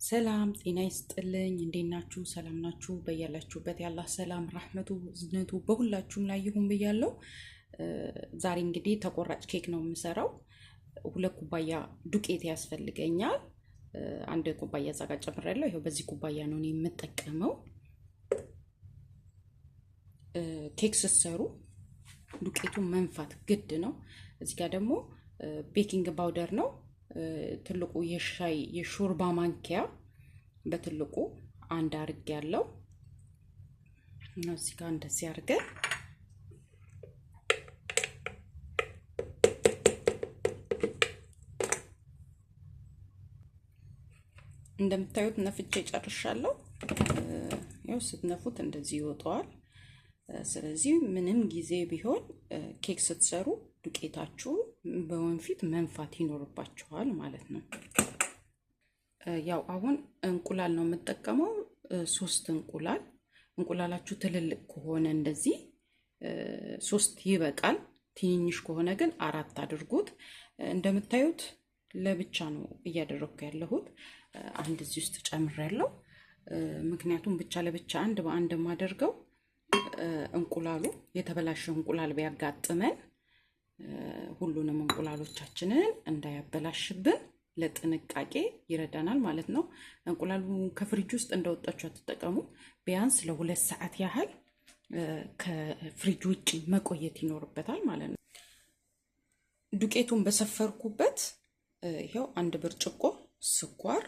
ሰላም ጤና ይስጥልኝ። እንዴት ናችሁ? ሰላም ናችሁ? በያላችሁበት ያላህ ሰላም ረህመቱ እዝነቱ በሁላችሁም ላይ ይሁን ብያለሁ። ዛሬ እንግዲህ ተቆራጭ ኬክ ነው የምሰራው። 2 ኩባያ ዱቄት ያስፈልገኛል። 1 ኩባያ እዛ ጋር ጨምሬያለሁ። ይሄው በዚህ ኩባያ ነው እኔ የምጠቀመው። ኬክ ስትሰሩ ዱቄቱን መንፋት ግድ ነው። እዚህ ጋር ደግሞ ቤኪንግ ፓውደር ነው። ትልቁ የሾርባ ማንኪያ በትልቁ 1 አድርጌያለሁ። እዚህ ጋር እንደዚህ አድርገን እንደምታዩት ነፍቼ ጨርሻለሁ። ያው ስትነፉት እንደዚህ ይወጣዋል። ስለዚህ ምንም ጊዜ ቢሆን ኬክ ስትሰሩ ዱቄታችሁ በወንፊት መንፋት ይኖርባችኋል ማለት ነው። ያው አሁን እንቁላል ነው የምጠቀመው። 3 እንቁላል። እንቁላላችሁ ትልልቅ ከሆነ እንደዚህ 3 ይበቃል። ትንሽ ከሆነ ግን 4 አድርጉት። እንደምታዩት ለብቻ ነው እያደረኩ ያለሁት። አንድ እዚህ ውስጥ ጨምሬያለሁ። ምክንያቱም ብቻ ለብቻ አንድ በአንድ ማደርገው እንቁላሉ የተበላሸ እንቁላል ቢያጋጥመን ሁሉንም እንቁላሎቻችንን እንዳያበላሽብን ለጥንቃቄ ይረዳናል ማለት ነው። እንቁላሉ ከፍሪጅ ውስጥ እንደወጣችሁ አትጠቀሙ። ቢያንስ ለ2 ሰዓት ያህል ከፍሪጅ ውጪ መቆየት ይኖርበታል ማለት ነው። ዱቄቱን በሰፈርኩበት ይሄው 1 ብርጭቆ ስኳር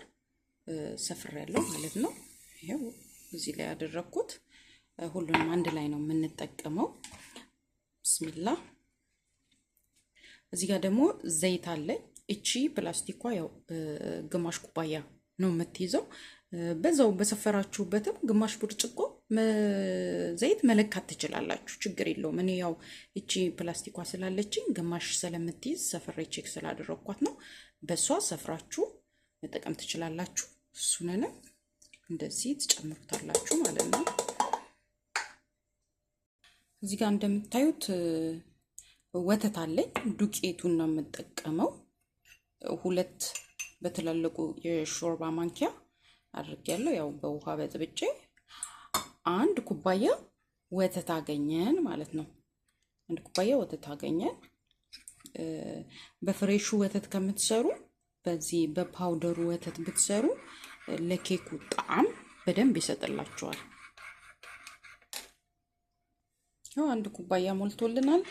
ሰፍሬያለሁ ማለት ነው። ይሄው እዚህ ላይ ያደረኩት ሁሉንም አንድ ላይ ነው የምንጠቀመው። ቢስሚላህ። እዚህ ጋር ደግሞ ዘይት አለኝ። እቺ ፕላስቲኳ ያው ግማሽ ኩባያ ነው የምትይዘው። በዛው በሰፈራችሁበትም ግማሽ ብርጭቆ ዘይት መለካት ትችላላችሁ፣ ችግር የለውም። እኔ ያው እቺ ፕላስቲኳ ስላለችኝ ግማሽ ስለምትይዝ ሰፍሬ ቼክ ስላደረኳት ነው። በሷ ሰፍራችሁ መጠቀም ትችላላችሁ። እሱንንም እንደዚህ ትጨምሩታላችሁ ማለት ነው። እዚህ ጋር እንደምታዩት ወተት አለኝ። ዱቄቱን ነው የምጠቀመው። 2 በትላልቁ የሾርባ ማንኪያ አድርጌያለሁ። ያው በውሃ በጥብጬ 1 ኩባያ ወተት አገኘን ማለት ነው። 1 ኩባያ ወተት አገኘን። በፍሬሹ ወተት ከምትሰሩ በዚህ በፓውደሩ ወተት ብትሰሩ ለኬኩ ጣዕም በደንብ ይሰጥላችኋል። ያው 1 ኩባያ ሞልቶልናል።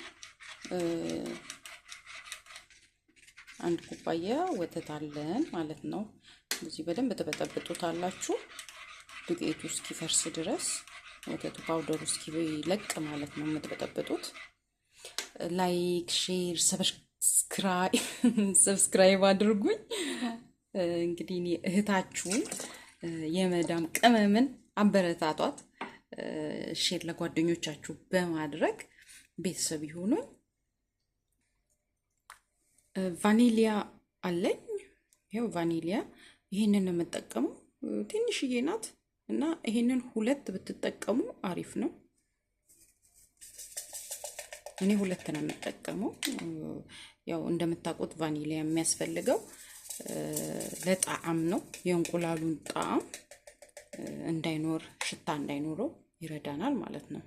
1 ኩባያ ወተት አለን ማለት ነው። እዚህ በደንብ ተበጠብጡታላችሁ ዱቄቱ እስኪፈርስ ድረስ፣ ወተቱ ፓውደሩ እስኪለቅ ማለት ነው የምትበጠብጡት። ላይክ፣ ሼር፣ ሰብስክራይብ አድርጉኝ። እንግዲህ እኔ እህታችሁን የመዳም ቅመምን አበረታቷት። ሼር ለጓደኞቻችሁ በማድረግ ቤተሰብ ይሁኑኝ። ቫኒሊያ አለኝ። ይሄው ቫኒሊያ ይሄንን ነው የምጠቀመው። ትንሽዬ ናት እና ይሄንን 2 ብትጠቀሙ አሪፍ ነው። እኔ 2 ነው የምጠቀመው። ያው እንደምታውቁት ቫኒሊያ የሚያስፈልገው ለጣዕም ነው። የእንቁላሉን ጣዕም እንዳይኖር፣ ሽታ እንዳይኖረው ይረዳናል ማለት ነው።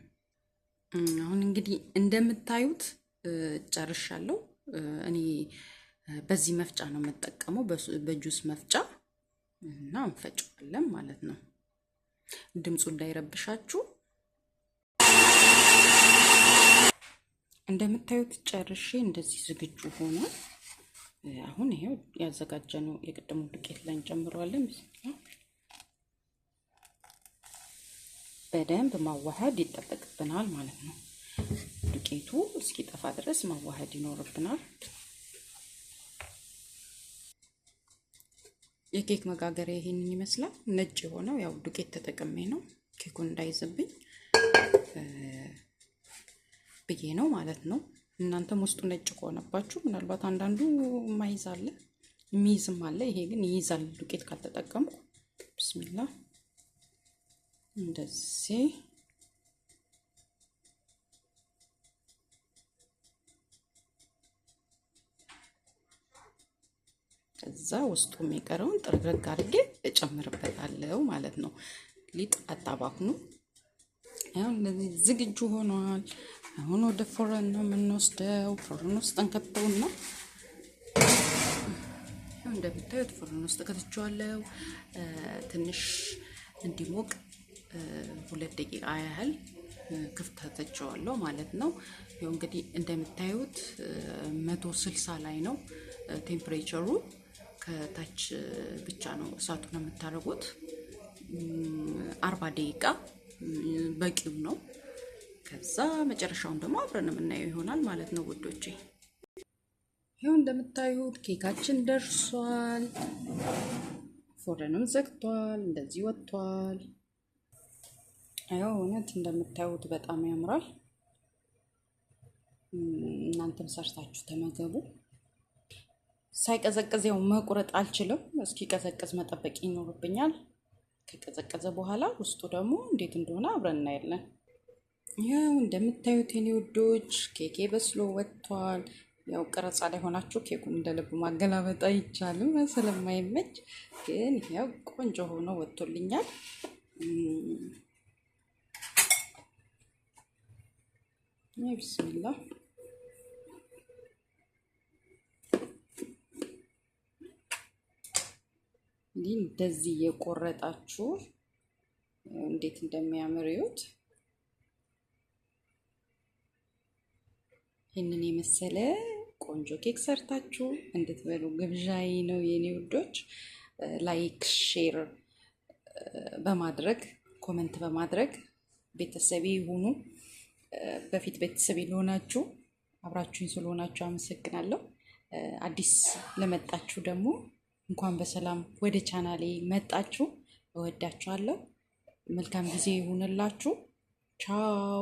አሁን እንግዲህ እንደምታዩት ጨርሻለሁ። እኔ በዚህ መፍጫ ነው የምጠቀመው፣ በጁስ መፍጫ እና እንፈጫለን ማለት ነው። ድምፁ እንዳይረብሻችሁ። እንደምታዩት ጨርሼ እንደዚህ ዝግጁ ሆኗል። አሁን ይሄው ያዘጋጀነው የቅድሙ ዱቄት ላይ እንጨምረዋለን። በደንብ ማዋሃድ ይጠበቅብናል ማለት ነው። ዱቄቱ እስኪጠፋ ድረስ ማዋሃድ ይኖርብናል። የኬክ መጋገሪያ ይሄንን ይመስላል። ነጭ የሆነው ያው ዱቄት ተጠቅሜ ነው ኬኩን እንዳይዝብኝ ብዬ ነው ማለት ነው። እናንተም ውስጡ ነጭ ከሆነባችሁ ምናልባት አንዳንዱ ማይዝ አለ፣ የሚይዝም አለ። ይሄ ግን ይይዛል ዱቄት ካልተጠቀምኩ። ቢስሚላህ እንደዚህ ከዛ ውስጡ የሚቀረውን ጥርግርግ አድርጌ እጨምርበታለሁ ማለት ነው። ሊጥ አጣባክኑ። አሁን እንደዚህ ዝግጁ ሆኗል። አሁን ወደ ፎረን ነው የምንወስደው። ፎረን ውስጥ እንከተውና እንደምታዩት ፎረን ውስጥ ከተቸዋለሁ። ትንሽ እንዲሞቅ 2 ደቂቃ ያህል ክፍተተቸዋለሁ ማለት ነው። ይኸው እንግዲህ እንደምታዩት 160 ላይ ነው ቴምፕሬቸሩ። ከታች ብቻ ነው እሳቱን የምታደርጉት። 40 ደቂቃ በቂው ነው። ከዛ መጨረሻውን ደግሞ አብረን የምናየው ይሆናል ማለት ነው ውዶቼ። ይኸው እንደምታዩት ኬካችን ደርሷል። ፎረኑም ዘግቷል። እንደዚህ ወጥቷል። ያው እውነት እንደምታዩት በጣም ያምራል። እናንተም ሰርታችሁ ተመገቡ። ሳይቀዘቅዝ ያው መቁረጥ አልችልም። እስኪ ቀዘቅዝ መጠበቅ ይኖርብኛል። ከቀዘቀዘ በኋላ ውስጡ ደግሞ እንዴት እንደሆነ አብረን እናያለን። ያው እንደምታዩት የኔ ውዶች ኬኬ በስሎ ወጥቷል። ያው ቀረጻ ላይ ሆናችሁ ኬኩን እንደ ልብ ማገላበጥ አይቻልም ስለማይመች፣ ግን ያው ቆንጆ ሆኖ ወጥቶልኛል። ቢስሚላህ እንደዚህ የቆረጣችሁ እንዴት እንደሚያምር እዩት። ይህንን የመሰለ ቆንጆ ኬክ ሰርታችሁ እንድትበሉ ግብዣዬ ነው የኔ ውዶች። ላይክ ሼር በማድረግ ኮመንት በማድረግ ቤተሰቤ ይሁኑ። በፊት ቤተሰቤ ለሆናችሁ አብራችሁኝ ስለሆናችሁ አመሰግናለሁ። አዲስ ለመጣችሁ ደግሞ እንኳን በሰላም ወደ ቻናሌ መጣችሁ። እወዳችኋለሁ። መልካም ጊዜ ይሁንላችሁ። ቻው